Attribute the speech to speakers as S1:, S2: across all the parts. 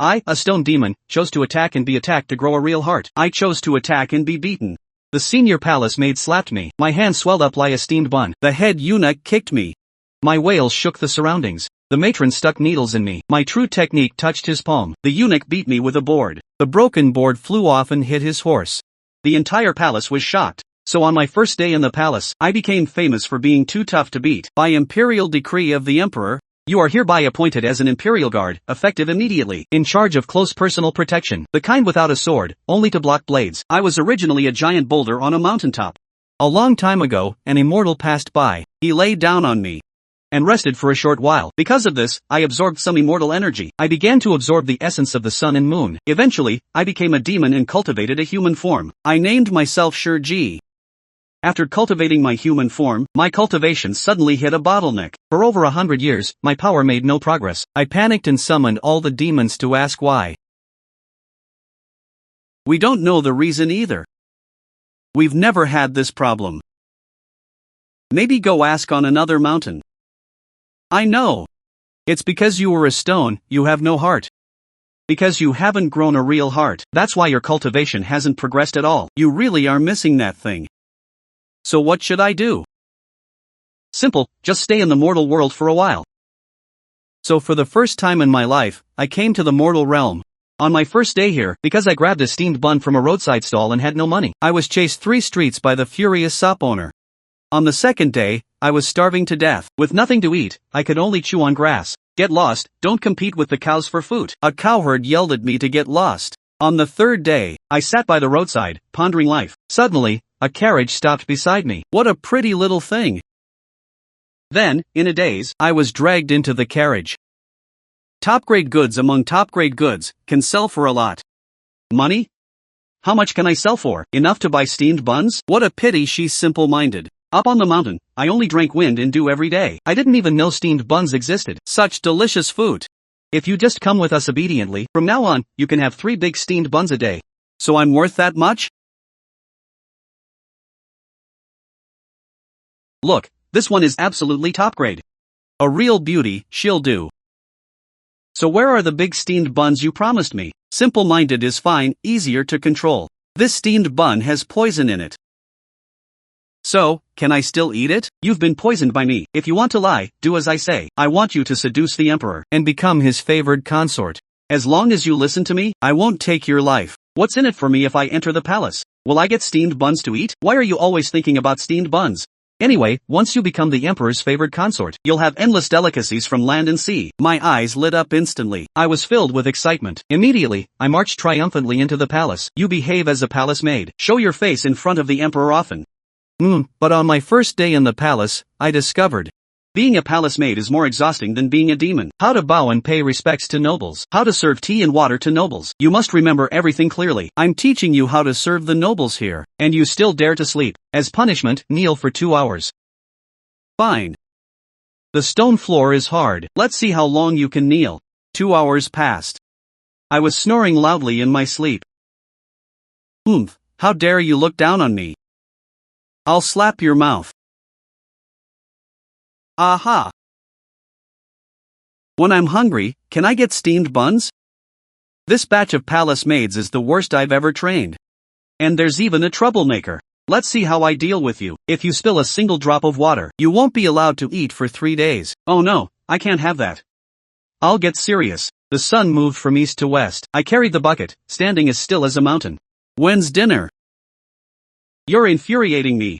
S1: I, a stone demon, chose to attack and be attacked to grow a real heart. I chose to attack and be beaten. The senior palace maid slapped me. My hand swelled up like a steamed bun. The head eunuch kicked me. My wails shook the surroundings. The matron stuck needles in me. My true technique touched his palm. The eunuch beat me with a board. The broken board flew off and hit his horse. The entire palace was shocked. So on my first day in the palace, I became famous for being too tough to beat. By imperial decree of the emperor, you are hereby appointed as an imperial guard, effective immediately, in charge of close personal protection, the kind without a sword, only to block blades. I was originally a giant boulder on a mountaintop. A long time ago, an immortal passed by. He lay down on me and rested for a short while. Because of this, I absorbed some immortal energy. I began to absorb the essence of the sun and moon. Eventually, I became a demon and cultivated a human form. I named myself Shurji. After cultivating my human form, my cultivation suddenly hit a bottleneck. For over 100 years, my power made no progress. I panicked and summoned all the demons to ask why. We don't know the reason either. We've never had this problem. Maybe go ask on another mountain. I know. It's because you were a stone, you have no heart. Because you haven't grown a real heart. That's why your cultivation hasn't progressed at all. You really are missing that thing. So what should I do? Simple, just stay in the mortal world for a while. So for the first time in my life, I came to the mortal realm. On my first day here, because I grabbed a steamed bun from a roadside stall and had no money, I was chased 3 streets by the furious shop owner. On the second day, I was starving to death. With nothing to eat, I could only chew on grass. Get lost, don't compete with the cows for food. A cowherd yelled at me to get lost. On the third day, I sat by the roadside, pondering life. Suddenly, a carriage stopped beside me. What a pretty little thing. Then, in a daze, I was dragged into the carriage. Top-grade goods among top-grade goods, can sell for a lot. Money? How much can I sell for? Enough to buy steamed buns? What a pity she's simple-minded. Up on the mountain, I only drank wind and dew every day. I didn't even know steamed buns existed. Such delicious food. If you just come with us obediently, from now on, you can have 3 big steamed buns a day. So I'm worth that much? Look, this one is absolutely top grade. A real beauty, she'll do. So where are the big steamed buns you promised me? Simple-minded is fine, easier to control. This steamed bun has poison in it. So, can I still eat it? You've been poisoned by me. If you want to lie, do as I say. I want you to seduce the emperor and become his favored consort. As long as you listen to me, I won't take your life. What's in it for me if I enter the palace? Will I get steamed buns to eat? Why are you always thinking about steamed buns? Anyway, once you become the emperor's favored consort, you'll have endless delicacies from land and sea. My eyes lit up instantly. I was filled with excitement. Immediately, I marched triumphantly into the palace. You behave as a palace maid. Show your face in front of the emperor often. But on my first day in the palace, I discovered being a palace maid is more exhausting than being a demon. How to bow and pay respects to nobles. How to serve tea and water to nobles. You must remember everything clearly. I'm teaching you how to serve the nobles here. And you still dare to sleep. As punishment, kneel for 2 hours. Fine. The stone floor is hard. Let's see how long you can kneel. 2 hours passed. I was snoring loudly in my sleep. How dare you look down on me? I'll slap your mouth. Aha! When I'm hungry, can I get steamed buns? This batch of palace maids is the worst I've ever trained. And there's even a troublemaker. Let's see how I deal with you. If you spill a single drop of water, you won't be allowed to eat for 3 days. Oh no, I can't have that. I'll get serious. The sun moved from east to west. I carried the bucket, standing as still as a mountain. When's dinner? You're infuriating me.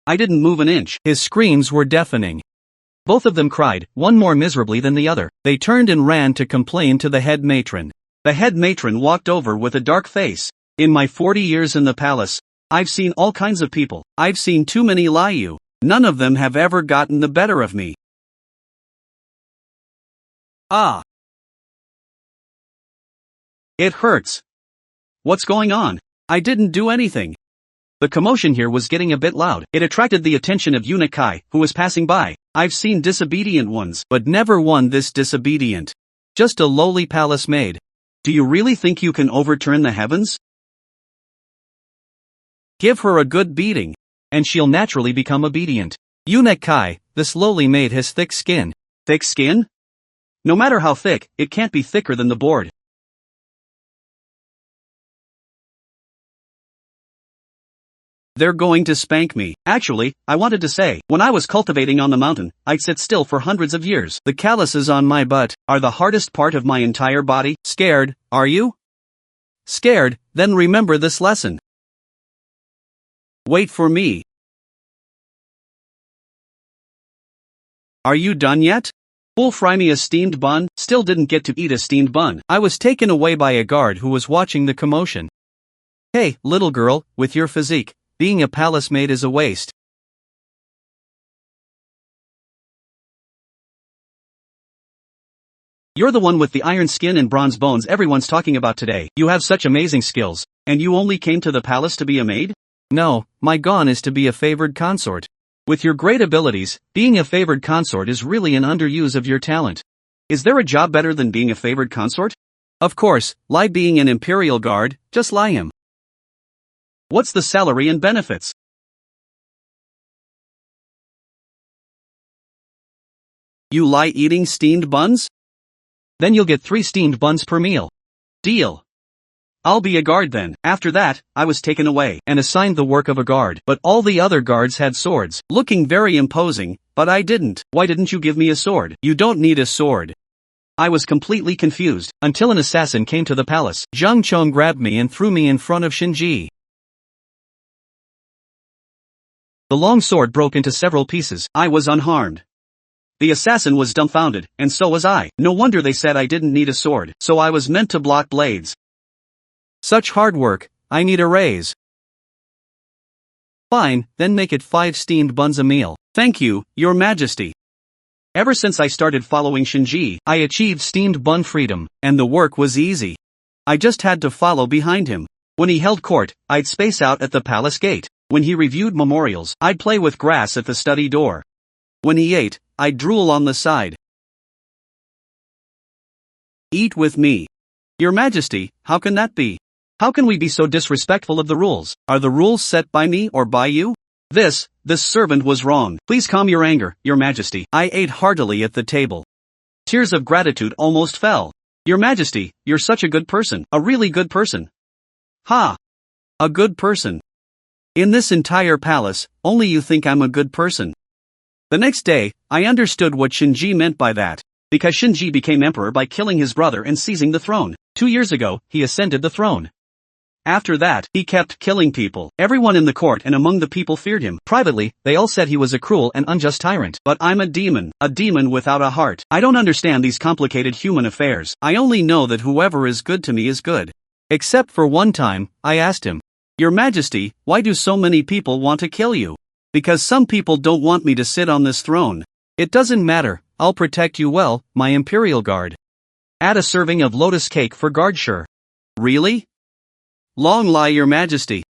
S1: I didn't move an inch. His screams were deafening. Both of them cried, one more miserably than the other. They turned and ran to complain to the head matron. The head matron walked over with a dark face. In my 40 years in the palace, I've seen all kinds of people. I've seen too many lie you. None of them have ever gotten the better of me. Ah. It hurts. What's going on? I didn't do anything. The commotion here was getting a bit loud. It attracted the attention of Eunuch Kai, who was passing by. I've seen disobedient ones, but never one this disobedient. Just a lowly palace maid. Do you really think you can overturn the heavens? Give her a good beating, and she'll naturally become obedient. Eunuch Kai, this lowly maid has thick skin. Thick skin? No matter how thick, it can't be thicker than the board. They're going to spank me. Actually, I wanted to say, when I was cultivating on the mountain, I'd sit still for hundreds of years. The calluses on my butt are the hardest part of my entire body. Scared, are you? Scared? Then remember this lesson. Wait for me. Are you done yet? Bull fry me a steamed bun. Still didn't get to eat a steamed bun. I was taken away by a guard who was watching the commotion. Hey, little girl, with your physique, being a palace maid is a waste. You're the one with the iron skin and bronze bones everyone's talking about today. You have such amazing skills, and you only came to the palace to be a maid? No, my goal is to be a favored consort. With your great abilities, being a favored consort is really an underuse of your talent. Is there a job better than being a favored consort? Of course, lie being an imperial guard, just lie him. What's the salary and benefits? You lie eating steamed buns? Then you'll get 3 steamed buns per meal. Deal. I'll be a guard then. After that, I was taken away and assigned the work of a guard. But all the other guards had swords, looking very imposing, but I didn't. Why didn't you give me a sword? You don't need a sword. I was completely confused, until an assassin came to the palace. Zhang Chong grabbed me and threw me in front of Shinji. The long sword broke into several pieces. I was unharmed. The assassin was dumbfounded, and so was I. No wonder they said I didn't need a sword, so I was meant to block blades. Such hard work, I need a raise. Fine, then make it 5 steamed buns a meal. Thank you, Your Majesty. Ever since I started following Shinji, I achieved steamed bun freedom, and the work was easy. I just had to follow behind him. When he held court, I'd space out at the palace gate. When he reviewed memorials, I'd play with grass at the study door. When he ate, I'd drool on the side. Eat with me. Your Majesty, how can that be? How can we be so disrespectful of the rules? Are the rules set by me or by you? This servant was wrong. Please calm your anger, Your Majesty. I ate heartily at the table. Tears of gratitude almost fell. Your Majesty, you're such a good person. A really good person. Ha! A good person. In this entire palace, only you think I'm a good person. The next day, I understood what Shinji meant by that. Because Shinji became emperor by killing his brother and seizing the throne. 2 years ago, he ascended the throne. After that, he kept killing people. Everyone in the court and among the people feared him. Privately, they all said he was a cruel and unjust tyrant. But I'm a demon without a heart. I don't understand these complicated human affairs. I only know that whoever is good to me is good. Except for one time, I asked him, Your Majesty, why do so many people want to kill you? Because some people don't want me to sit on this throne. It doesn't matter, I'll protect you well, my imperial guard. Add a serving of lotus cake for guard sure. Really? Long lie, Your Majesty.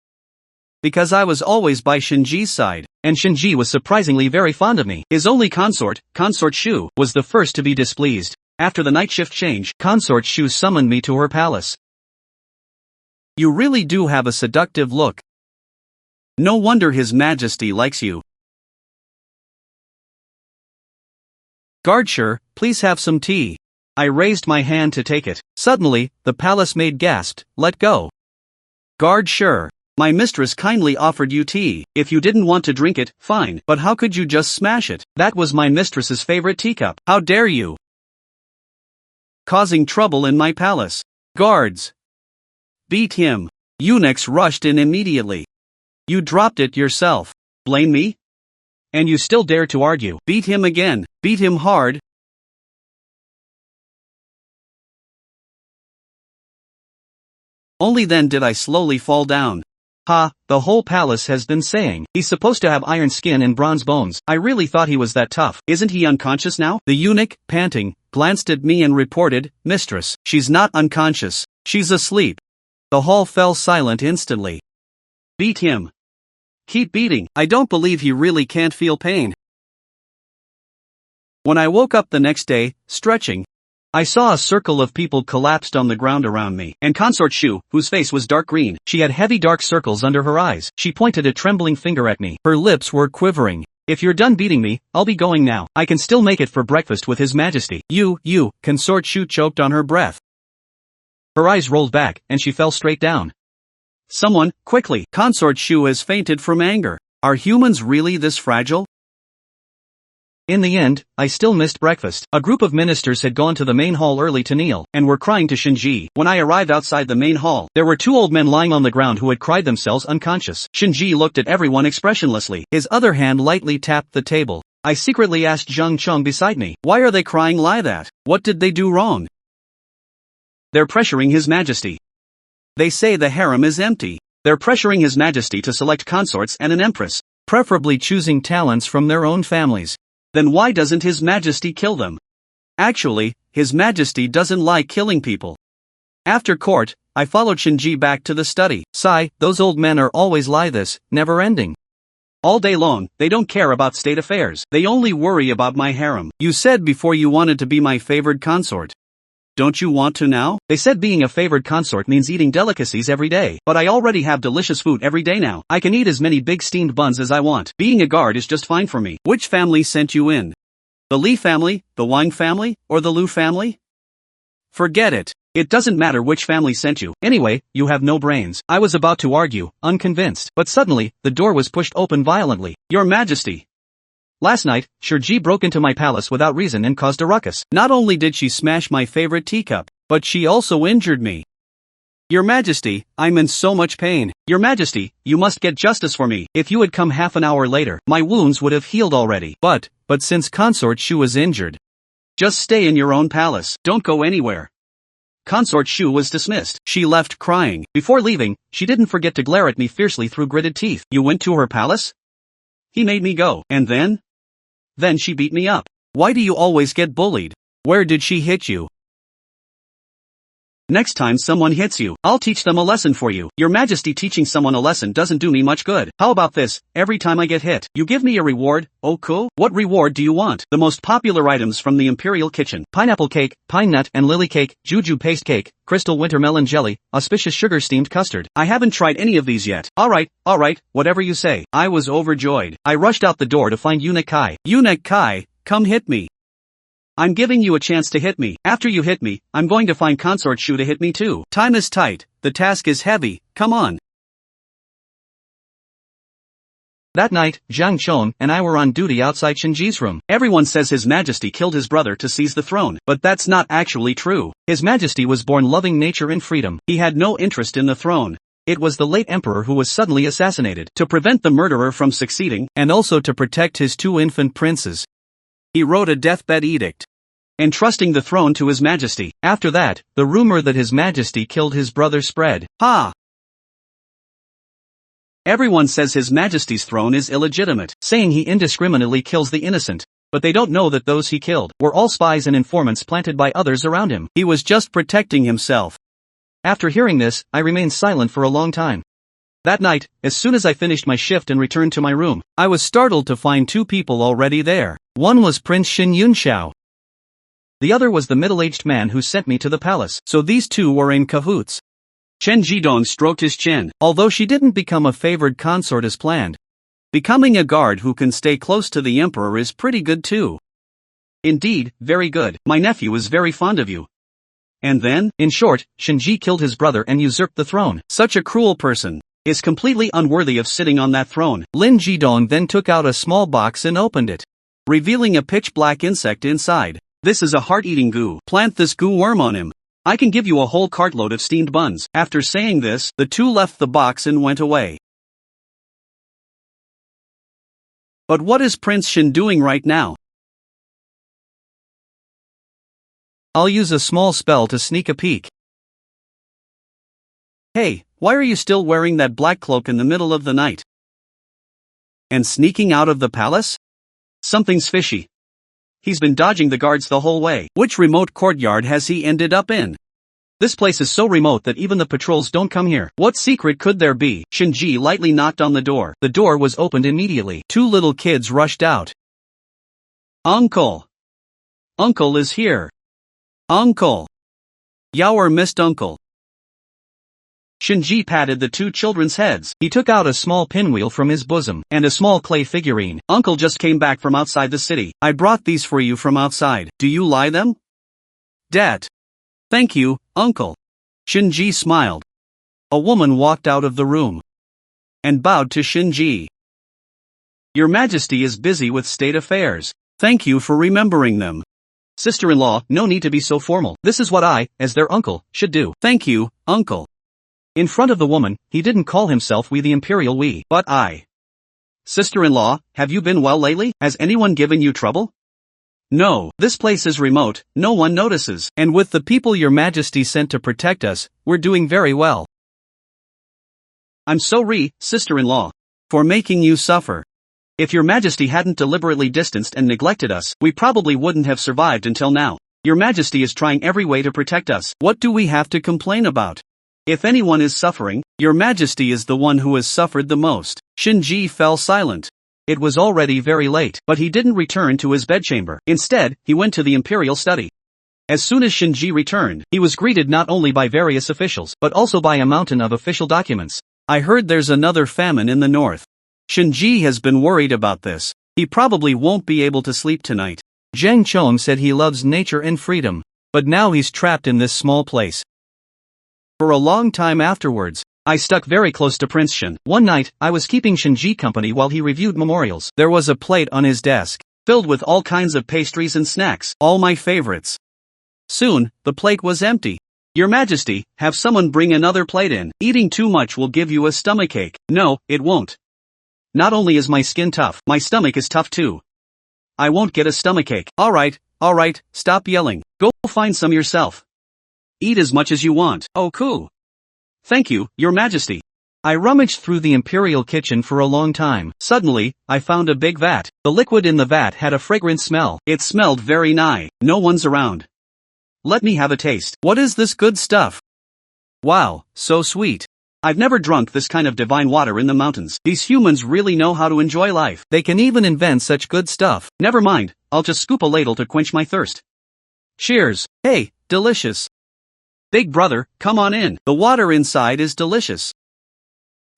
S1: Because I was always by Shinji's side, and Shinji was surprisingly very fond of me. His only consort, Consort Shu, was the first to be displeased. After the night shift change, Consort Shu summoned me to her palace. You really do have a seductive look. No wonder His Majesty likes you. Guardshire, please have some tea. I raised my hand to take it. Suddenly, the palace maid gasped, let go. Guardshire, my mistress kindly offered you tea. If you didn't want to drink it, fine, but how could you just smash it? That was my mistress's favorite teacup. How dare you? Causing trouble in my palace. Guards. Beat him. Eunuchs rushed in immediately. You dropped it yourself. Blame me? And you still dare to argue. Beat him again. Beat him hard. Only then did I slowly fall down. Ha, the whole palace has been saying, he's supposed to have iron skin and bronze bones. I really thought he was that tough. Isn't he unconscious now? The eunuch, panting, glanced at me and reported, Mistress, she's not unconscious. She's asleep. The hall fell silent instantly. Beat him. Keep beating. I don't believe he really can't feel pain. When I woke up the next day, stretching, I saw a circle of people collapsed on the ground around me, and Consort Shu, whose face was dark green. She had heavy dark circles under her eyes. She pointed a trembling finger at me. Her lips were quivering. If you're done beating me, I'll be going now. I can still make it for breakfast with His Majesty. You, Consort Shu choked on her breath. Her eyes rolled back, and she fell straight down. Someone, quickly! Consort Shu has fainted from anger. Are humans really this fragile? In the end, I still missed breakfast. A group of ministers had gone to the main hall early to kneel, and were crying to Shinji. When I arrived outside the main hall, there were two old men lying on the ground who had cried themselves unconscious. Shinji looked at everyone expressionlessly. His other hand lightly tapped the table. I secretly asked Zhang Cheng beside me, why are they crying like that? What did they do wrong? They're pressuring His Majesty. They say the harem is empty. They're pressuring His Majesty to select consorts and an empress, preferably choosing talents from their own families. Then why doesn't His Majesty kill them? Actually, His Majesty doesn't like killing people. After court, I followed Shinji back to the study. Sigh, those old men are always like this, never ending. All day long, they don't care about state affairs. They only worry about my harem. You said before you wanted to be my favored consort. Don't you want to now? They said being a favored consort means eating delicacies every day. But I already have delicious food every day now. I can eat as many big steamed buns as I want. Being a guard is just fine for me. Which family sent you in? The Li family, the Wang family, or the Lu family? Forget it. It doesn't matter which family sent you. Anyway, you have no brains. I was about to argue, unconvinced. But suddenly, the door was pushed open violently. Your Majesty! Last night, Shinji broke into my palace without reason and caused a ruckus. Not only did she smash my favorite teacup, but she also injured me. Your Majesty, I'm in so much pain. Your Majesty, you must get justice for me. If you had come half an hour later, my wounds would have healed already. But since Consort Shu was injured, just stay in your own palace. Don't go anywhere. Consort Shu was dismissed. She left crying. Before leaving, she didn't forget to glare at me fiercely through gritted teeth. You went to her palace? He made me go. And then? Then she beat me up. Why do you always get bullied? Where did she hit you? Next time someone hits you, I'll teach them a lesson for you. Your Majesty, teaching someone a lesson doesn't do me much good. How about this? Every time I get hit, you give me a reward. Oh cool? What reward do you want? The most popular items from the Imperial Kitchen. Pineapple cake, pine nut and lily cake, juju paste cake, crystal winter melon jelly, auspicious sugar steamed custard. I haven't tried any of these yet. Alright, whatever you say. I was overjoyed. I rushed out the door to find Eunuch Kai. Eunuch Kai, come hit me. I'm giving you a chance to hit me. After you hit me, I'm going to find Consort Shu to hit me too. Time is tight. The task is heavy. Come on. That night, Zhang Chong and I were on duty outside Shinji's room. Everyone says His Majesty killed his brother to seize the throne, but that's not actually true. His Majesty was born loving nature and freedom. He had no interest in the throne. It was the late emperor who was suddenly assassinated, to prevent the murderer from succeeding, and also to protect his two infant princes. He wrote a deathbed edict, entrusting the throne to His Majesty. After that, the rumor that His Majesty killed his brother spread. Ha! Everyone says His Majesty's throne is illegitimate, saying he indiscriminately kills the innocent. But they don't know that those he killed were all spies and informants planted by others around him. He was just protecting himself. After hearing this, I remained silent for a long time. That night, as soon as I finished my shift and returned to my room, I was startled to find two people already there. One was Prince Xin Yunxiao. The other was the middle-aged man who sent me to the palace. So these two were in cahoots. Chen Jidong stroked his chin. Although she didn't become a favored consort as planned, becoming a guard who can stay close to the emperor is pretty good too. Indeed, very good. My nephew is very fond of you. And then, in short, Shinji killed his brother and usurped the throne. Such a cruel person is completely unworthy of sitting on that throne. Lin Jidong then took out a small box and opened it, revealing a pitch-black insect inside. This is a heart-eating goo. Plant this goo worm on him. I can give you a whole cartload of steamed buns. After saying this, the two left the box and went away. But what is Prince Xin doing right now? I'll use a small spell to sneak a peek. Hey, why are you still wearing that black cloak in the middle of the night? And sneaking out of the palace? Something's fishy. He's been dodging the guards the whole way. Which remote courtyard has he ended up in? This place is so remote that even the patrols don't come here. What secret could there be? Shinji lightly knocked on the door. The door was opened immediately. Two little kids rushed out. Uncle! Uncle is here. Uncle! Yaoer missed Uncle. Shinji patted the two children's heads. He took out a small pinwheel from his bosom, and a small clay figurine. Uncle just came back from outside the city. I brought these for you from outside. Do you like them? Dad. Thank you, Uncle. Shinji smiled. A woman walked out of the room and bowed to Shinji. Your Majesty is busy with state affairs. Thank you for remembering them. Sister-in-law, no need to be so formal. This is what I, as their uncle, should do. Thank you, Uncle. In front of the woman, he didn't call himself we the imperial we, but I. Sister-in-law, have you been well lately? Has anyone given you trouble? No, this place is remote, no one notices, and with the people your Majesty sent to protect us, we're doing very well. I'm sorry, sister-in-law, for making you suffer. If your Majesty hadn't deliberately distanced and neglected us, we probably wouldn't have survived until now. Your Majesty is trying every way to protect us. What do we have to complain about? If anyone is suffering, your Majesty is the one who has suffered the most. Shinji fell silent. It was already very late, but he didn't return to his bedchamber. Instead, he went to the imperial study. As soon as Shinji returned, he was greeted not only by various officials, but also by a mountain of official documents. I heard there's another famine in the north. Shinji has been worried about this. He probably won't be able to sleep tonight. Zhang Chong said he loves nature and freedom, but now he's trapped in this small place. For a long time afterwards, I stuck very close to Prince Shin. One night, I was keeping Shinji company while he reviewed memorials. There was a plate on his desk, filled with all kinds of pastries and snacks, all my favorites. Soon, the plate was empty. Your Majesty, have someone bring another plate in. Eating too much will give you a stomachache. No, it won't. Not only is my skin tough, my stomach is tough too. I won't get a stomachache. Alright, stop yelling. Go find some yourself. Eat as much as you want. Oh cool. Thank you, Your Majesty. I rummaged through the imperial kitchen for a long time. Suddenly, I found a big vat. The liquid in the vat had a fragrant smell. It smelled very nice. No one's around. Let me have a taste. What is this good stuff? Wow, so sweet. I've never drunk this kind of divine water in the mountains. These humans really know how to enjoy life. They can even invent such good stuff. Never mind, I'll just scoop a ladle to quench my thirst. Cheers. Hey, delicious. Big brother, come on in. The water inside is delicious.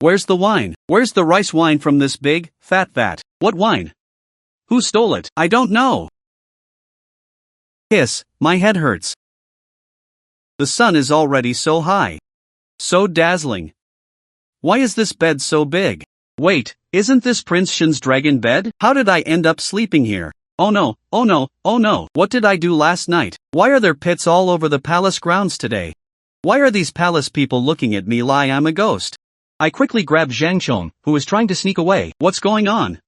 S1: Where's the wine? Where's the rice wine from this big, fat vat? What wine? Who stole it? I don't know. Hiss, my head hurts. The sun is already so high. So dazzling. Why is this bed so big? Wait, isn't this Prince Shin's dragon bed? How did I end up sleeping here? Oh no, oh no, oh no. What did I do last night? Why are there pits all over the palace grounds today? Why are these palace people looking at me like I'm a ghost? I quickly grabbed Zhang Chong, who was trying to sneak away. What's going on?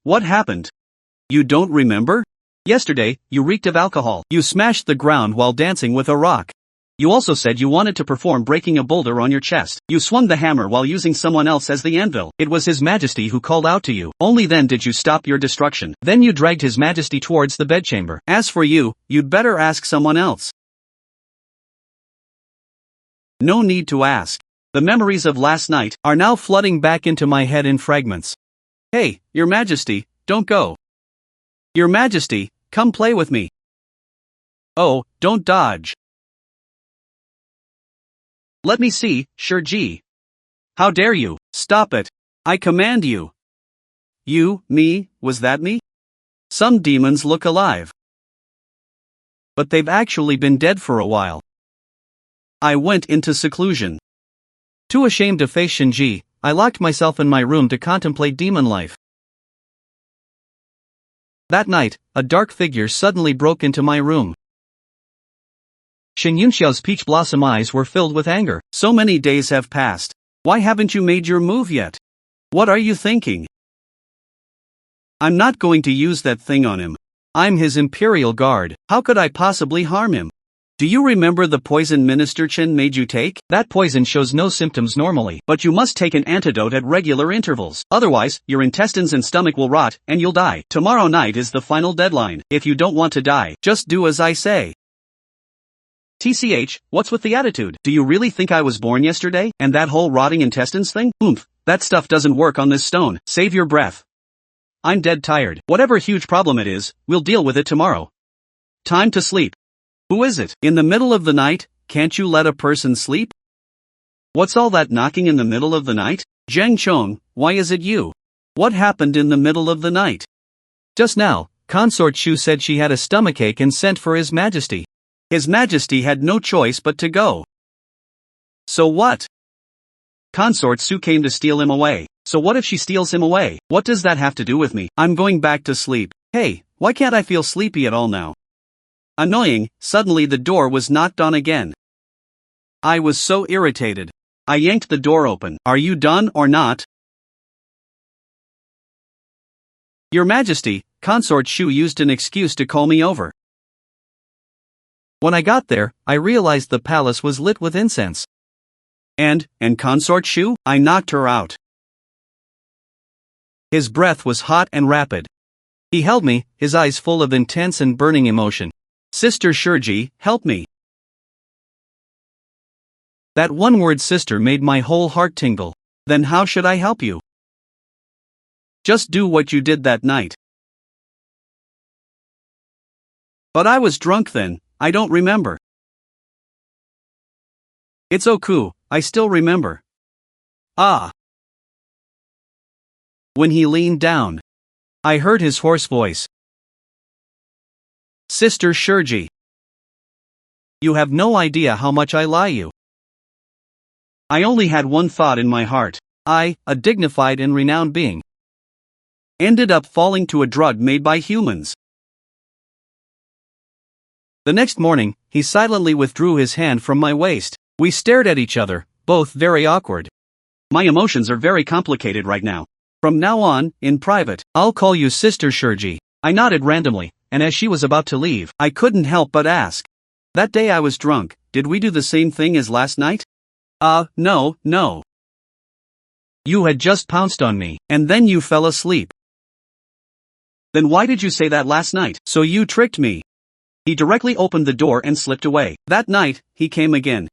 S1: What happened? You don't remember? Yesterday, you reeked of alcohol. You smashed the ground while dancing with a rock. You also said you wanted to perform breaking a boulder on your chest. You swung the hammer while using someone else as the anvil. It was His Majesty who called out to you. Only then did you stop your destruction. Then you dragged His Majesty towards the bedchamber. As for you, you'd better ask someone else. No need to ask. The memories of last night are now flooding back into my head in fragments. Hey, Your Majesty, don't go. Your Majesty, come play with me. Oh, don't dodge. Let me see, Shurji. How dare you? Stop it. I command you. You, me, was that me? Some demons look alive. But they've actually been dead for a while. I went into seclusion. Too ashamed to face Shinji, I locked myself in my room to contemplate demon life. That night, a dark figure suddenly broke into my room. Shin Yunxiao's peach blossom eyes were filled with anger. So many days have passed. Why haven't you made your move yet? What are you thinking? I'm not going to use that thing on him. I'm his imperial guard. How could I possibly harm him? Do you remember the poison Minister Chen made you take? That poison shows no symptoms normally, but you must take an antidote at regular intervals. Otherwise, your intestines and stomach will rot, and you'll die. Tomorrow night is the final deadline. If you don't want to die, just do as I say. TCH, what's with the attitude? Do you really think I was born yesterday? And that whole rotting intestines thing? Oomph, that stuff doesn't work on this stone. Save your breath. I'm dead tired. Whatever huge problem it is, we'll deal with it tomorrow. Time to sleep. Who is it? In the middle of the night, can't you let a person sleep? What's all that knocking in the middle of the night? Zheng Chong, why is it you? What happened in the middle of the night?
S2: Just now, Consort Shu said she had a stomachache and sent for His Majesty.
S1: His Majesty had no choice but to go. So what? Consort Shu came to steal him away. So what if she steals him away? What does that have to do with me? I'm going back to sleep. Hey, why can't I feel sleepy at all now? Annoying, suddenly the door was knocked on again. I was so irritated. I yanked the door open. Are you done or not? Your Majesty, Consort Shu used an excuse to call me over.
S2: When I got there, I realized the palace was lit with incense.
S1: And Consort Shu? I knocked her out.
S2: His breath was hot and rapid. He held me, his eyes full of intense and burning emotion.
S1: Sister Shurji, help me.
S2: That one word sister made my whole heart tingle.
S1: Then how should I help you? Just do what you did that night. But I was drunk then, I don't remember. It's Oku, I still remember. Ah. When he leaned down, I heard his hoarse voice. Sister Shurji. You have no idea how much I lie you. I only had one thought in my heart. I, a dignified and renowned being, ended up falling to a drug made by humans. The next morning, he silently withdrew his hand from my waist. We stared at each other, both very awkward. My emotions are very complicated right now. From now on, in private,
S2: I'll call you Sister Shurji.
S1: I nodded randomly, and as she was about to leave, I couldn't help but ask. That day I was drunk, did we do the same thing as last night? No. You had just pounced on me, and then you fell asleep. Then why did you say that last night? So you tricked me. He directly opened the door and slipped away. That night, he came again.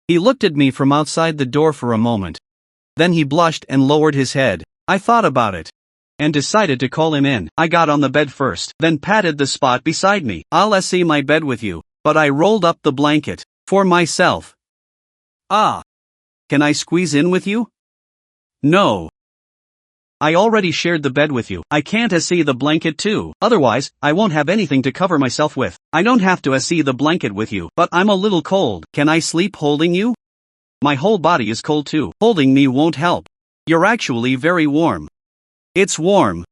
S2: He looked at me from outside the door for a moment. Then he blushed and lowered his head.
S1: I thought about it and decided to call him in. I got on the bed first, then patted the spot beside me. I'll see my bed with you, but I rolled up the blanket for myself. Ah. Can I squeeze in with you? No. I already shared the bed with you. I can't see the blanket too. Otherwise, I won't have anything to cover myself with. I don't have to see the blanket with you, but I'm a little cold. Can I sleep holding you? My whole body is cold too. Holding me won't help. You're actually very warm. It's warm.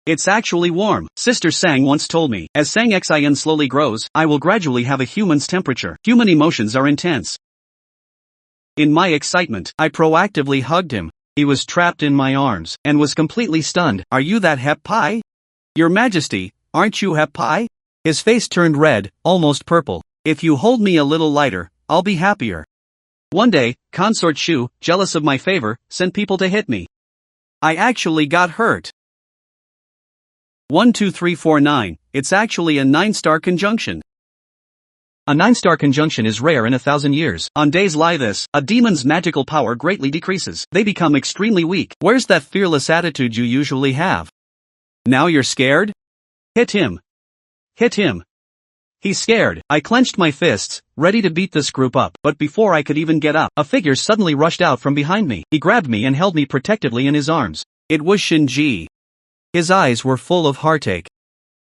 S1: It's actually warm. Sister Sang once told me, as Sang Xin slowly grows, I will gradually have a human's temperature. Human emotions are intense. In my excitement, I proactively hugged him. He was trapped in my arms, and was completely stunned. Are you that Hep Pai? Your Majesty, aren't you Hep Pai? His face turned red, almost purple. If you hold me a little lighter, I'll be happier. One day, Consort Shu, jealous of my favor, sent people to hit me. I actually got hurt. 1 2 3 4 9, it's actually a 9-star conjunction.
S2: A 9-star conjunction is rare in 1,000 years.
S1: On days like this, a demon's magical power greatly decreases. They become extremely weak. Where's that fearless attitude you usually have? Now you're scared? Hit him. Hit him. He's scared. I clenched my fists, ready to beat this group up, but before I could even get up, a figure suddenly rushed out from behind me. He grabbed me and held me protectively in his arms. It was Shinji.
S2: His eyes were full of heartache.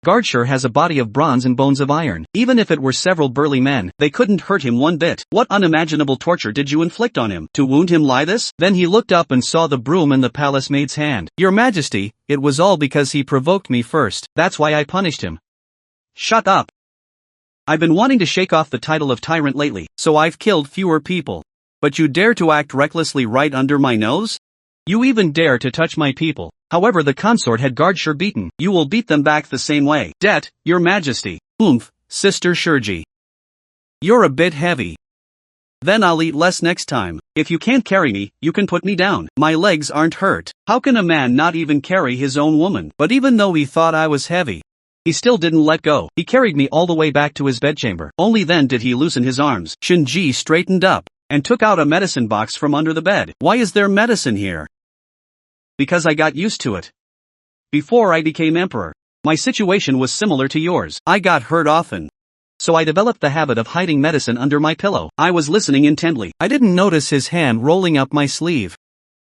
S2: Gardshur has a body of bronze and bones of iron.
S1: Even if it were several burly men, they couldn't hurt him one bit. What unimaginable torture did you inflict on him, to wound him like this?
S2: Then he looked up and saw the broom in the palace maid's hand. Your Majesty, it was all because he provoked me first. That's why I punished him.
S1: Shut up. I've been wanting to shake off the title of Tyrant lately, so I've killed fewer people. But you dare to act recklessly right under my nose? You even dare to touch my people. However, the consort had Gardshur beaten. You will beat them back the same way. Det, Your Majesty. Oomph, Sister Shurji. You're a bit heavy. Then I'll eat less next time. If you can't carry me, you can put me down. My legs aren't hurt. How can a man not even carry his own woman? But even though he thought I was heavy, he still didn't let go. He carried me all the way back to his bedchamber. Only then did he loosen his arms. Shinji straightened up and took out a medicine box from under the bed. Why is there medicine here? Because I got used to it. Before I became emperor, my situation was similar to yours. I got hurt often.
S2: So I developed the habit of hiding medicine under my pillow.
S1: I was listening intently.
S2: I didn't notice his hand rolling up my sleeve.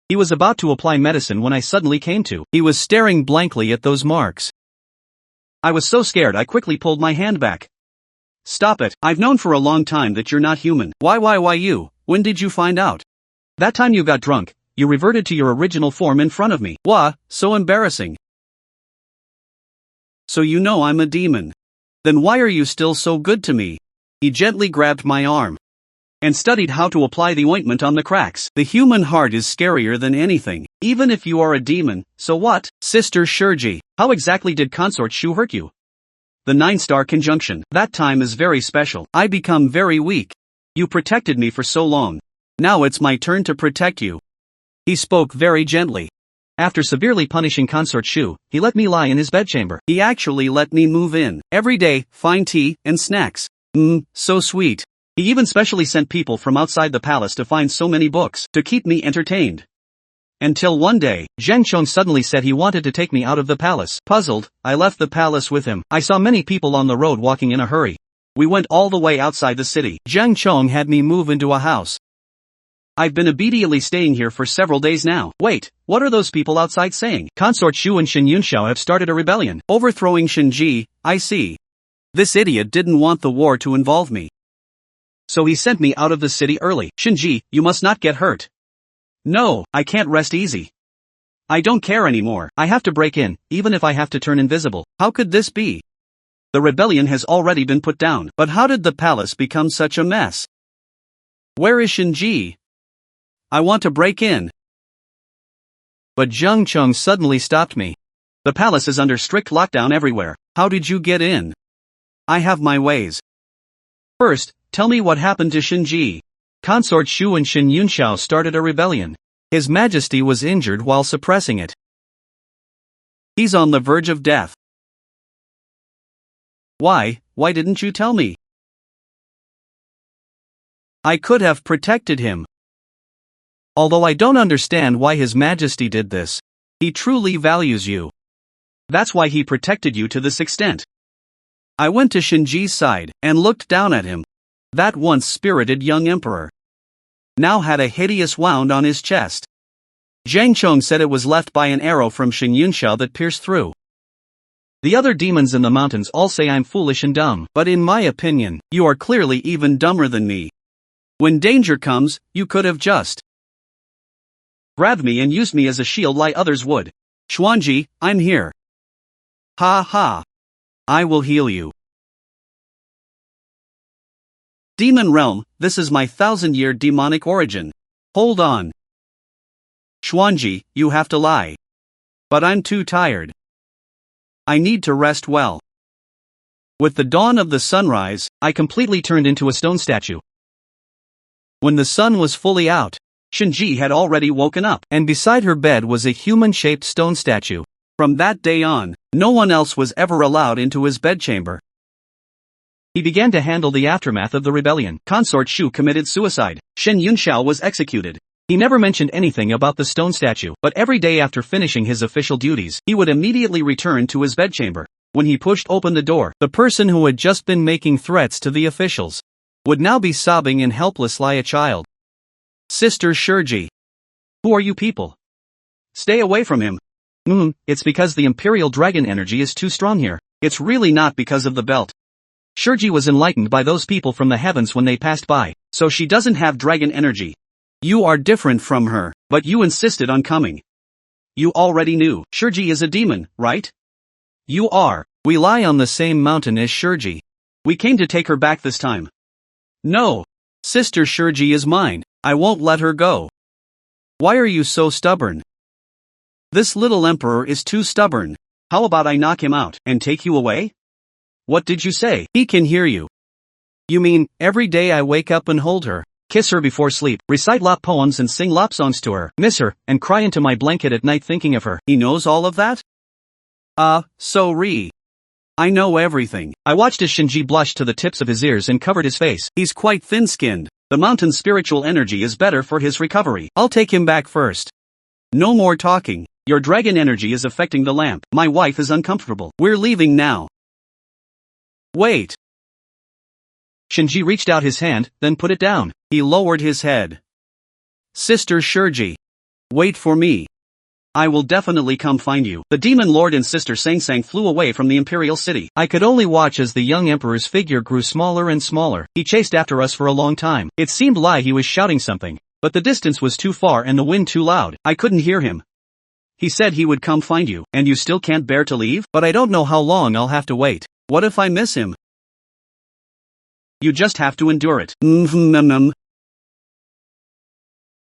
S2: He was about to apply medicine when I suddenly came to. He was staring blankly at those marks.
S1: I was so scared I quickly pulled my hand back. Stop it, I've known for a long time that you're not human. Why you? When did you find out?
S2: That time you got drunk, you reverted to your original form in front of me.
S1: Wah, so embarrassing. So you know I'm a demon. Then why are you still so good to me? He gently grabbed my arm and studied how to apply the ointment on the cracks. The human heart is scarier than anything, even if you are a demon. So what? Sister Shurji, how exactly did Consort Shu hurt you? The 9-star conjunction. That time is very special. I become very weak. You protected me for so long. Now it's my turn to protect you. He spoke very gently.
S2: After severely punishing Consort Shu, he let me lie in his bedchamber.
S1: He actually let me move in every day, fine tea and snacks. So sweet. He even specially sent people from outside the palace to find so many books to keep me entertained. Until one day,
S2: Zheng Chong suddenly said he wanted to take me out of the palace.
S1: Puzzled, I left the palace with him.
S2: I saw many people on the road walking in a hurry.
S1: We went all the way outside the city.
S2: Zheng Chong had me move into a house.
S1: I've been obediently staying here for several days now. Wait, what are those people outside saying?
S2: Consort Shu and Shin Yunxiao have started a rebellion.
S1: Overthrowing Shinji, I see. This idiot didn't want the war to involve me. So he sent me out of the city early. Shinji, you must not get hurt. No, I can't rest easy. I don't care anymore.
S2: I have to break in, even if I have to turn invisible.
S1: How could this be? The rebellion has already been put down. But how did the palace become such a mess? Where is Shinji? I want to break in.
S2: But Zheng Chong suddenly stopped me.
S1: The palace is under strict lockdown everywhere. How did you get in? I have my ways. First, tell me what happened to Shinji.
S2: Consort Shu and Shin Yunxiao started a rebellion. His Majesty was injured while suppressing it.
S1: He's on the verge of death. Why didn't you tell me? I could have protected him.
S2: Although I don't understand why His Majesty did this.
S1: He truly values you. That's why he protected you to this extent. I went to Shinji's side and looked down at him. That once spirited young emperor now had a hideous wound on his chest. Zheng Chong said it was left by an arrow from Shin Yunxiao that pierced through.
S2: The other demons in the mountains all say I'm foolish and dumb.
S1: But in my opinion, you are clearly even dumber than me. When danger comes, you could have just grabbed me and used me as a shield like others would. Xuanji, I'm here. Ha ha. I will heal you. Demon realm, this is my 1000-year demonic origin. Hold on. Xuanji, you have to lie. But I'm too tired. I need to rest well. With the dawn of the sunrise,
S2: I completely turned into a stone statue.
S1: When the sun was fully out, Shinji had already woken up,
S2: and beside her bed was a human-shaped stone statue.
S1: From that day on, no one else was ever allowed into his bedchamber.
S2: He began to handle the aftermath of the rebellion.
S1: Consort Shu committed suicide. Shin Yunxiao was executed.
S2: He never mentioned anything about the stone statue, but every day after finishing his official duties,
S1: he would immediately return to his bedchamber. When he pushed open the door,
S2: the person who had just been making threats to the officials would now be sobbing and helpless like a child.
S1: Sister Shurji. Who are you people? Stay away from him.
S2: It's because the Imperial Dragon energy is too strong here.
S1: It's really not because of the belt.
S2: Shurji was enlightened by those people from the heavens when they passed by.
S1: So she doesn't have dragon energy. You are different from her, but you insisted on coming. You already knew. Shurji is a demon, right? You are.
S2: We lie on the same mountain as Shurji.
S1: We came to take her back this time. No. Sister Shurji is mine. I won't let her go. Why are you so stubborn? This little emperor is too stubborn. How about I knock him out and take you away? What did you say? He can hear you. You mean, every day I wake up and hold her, kiss her before sleep, recite lop poems and sing lop songs to her,
S2: miss her, and cry into my blanket at night thinking of her.
S1: He knows all of that? I know everything.
S2: I watched as Shinji blushed to the tips of his ears and covered his face.
S1: He's quite thin-skinned. The mountain's spiritual energy is better for his recovery. I'll take him back first. No more talking. Your dragon energy is affecting the lamp. My wife is uncomfortable. We're leaving now. Wait.
S2: Shinji reached out his hand, then put it down.
S1: He lowered his head. Sister Shurji. Wait for me. I will definitely come find you. The demon lord and Sister Sangsang flew away from the imperial city.
S2: I could only watch as the young emperor's figure grew smaller and smaller. He chased after us for a long time. It seemed like he was shouting something, but the distance was too far and the wind too loud.
S1: I couldn't hear him. He said he would come find you, and you still can't bear to leave?
S2: But I don't know how long I'll have to wait.
S1: What if I miss him? You just have to endure it.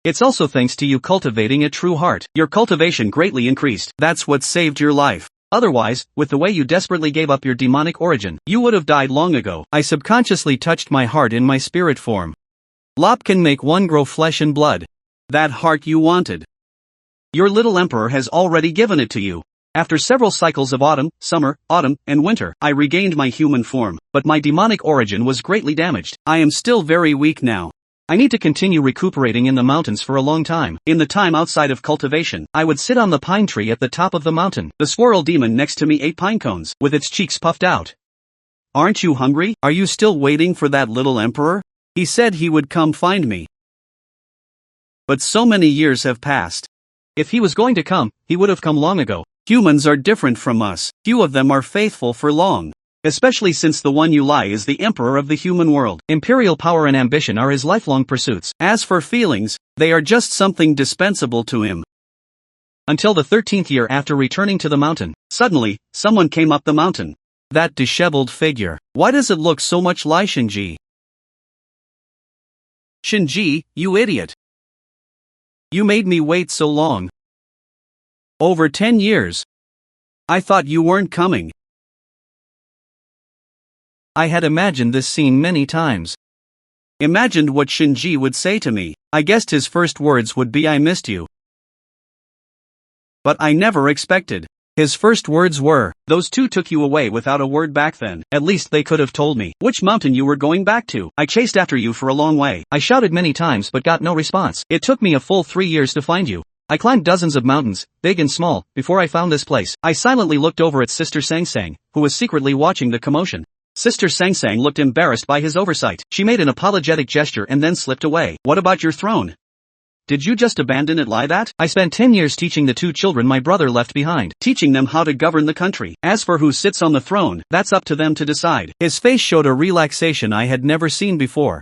S2: It's also thanks to you cultivating a true heart. Your cultivation greatly increased.
S1: That's what saved your life.
S2: Otherwise, with the way you desperately gave up your demonic origin, you would have died long ago. I subconsciously touched my heart in my spirit form. Lop can make one grow flesh and blood.
S1: That heart you wanted. Your little emperor has already given it to you. After several cycles of autumn, summer, autumn, and winter, I regained my human form, but my demonic origin was greatly damaged. I am still very weak now.
S2: I need to continue recuperating in the mountains for a long time.
S1: In the time outside of cultivation,
S2: I would sit on the pine tree at the top of the mountain.
S1: The squirrel demon next to me ate pine cones,
S2: with its cheeks puffed out.
S1: Aren't you hungry? Are you still waiting for that little emperor? He said he would come find me. But so many years have passed.
S2: If he was going to come, he would have come long ago.
S1: Humans are different from us. Few of them are faithful for long. Especially since the one you lie is the emperor of the human world.
S2: Imperial power and ambition are his lifelong pursuits.
S1: As for feelings, they are just something dispensable to him.
S2: Until the 13th year after returning to the mountain,
S1: suddenly, someone came up the mountain.
S2: That disheveled figure.
S1: Why does it look so much like Shinji? Shinji, you idiot. You made me wait so long. Over 10 years. I thought you weren't coming.
S2: I had imagined this scene many times.
S1: Imagined what Shinji would say to me. I guessed his first words would be I missed you. But I never expected.
S2: His first words were,
S1: those two took you away without a word back then.
S2: At least they could have told me
S1: which mountain you were going back to. I chased after you for a long way.
S2: I shouted many times but got no response. It took me a full 3 years to find you. I climbed dozens of mountains, big and small, before I found this place. I silently looked over at Sister Sangsang, who was secretly watching the commotion. Sister Sangsang looked embarrassed by his oversight. She made an apologetic gesture and then slipped away. What about your throne? Did you just abandon it like that? I spent 10 years teaching the 2 children my brother left behind.
S1: Teaching them how to govern the country. As for who sits on the throne, that's up to them to decide.
S2: His face showed a relaxation I had never seen before.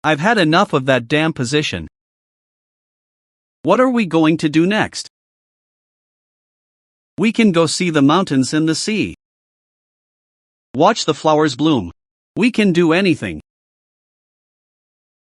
S1: I've had enough of that damn position. What are we going to do next? We can go see the mountains and the sea. Watch the flowers bloom. We can do anything.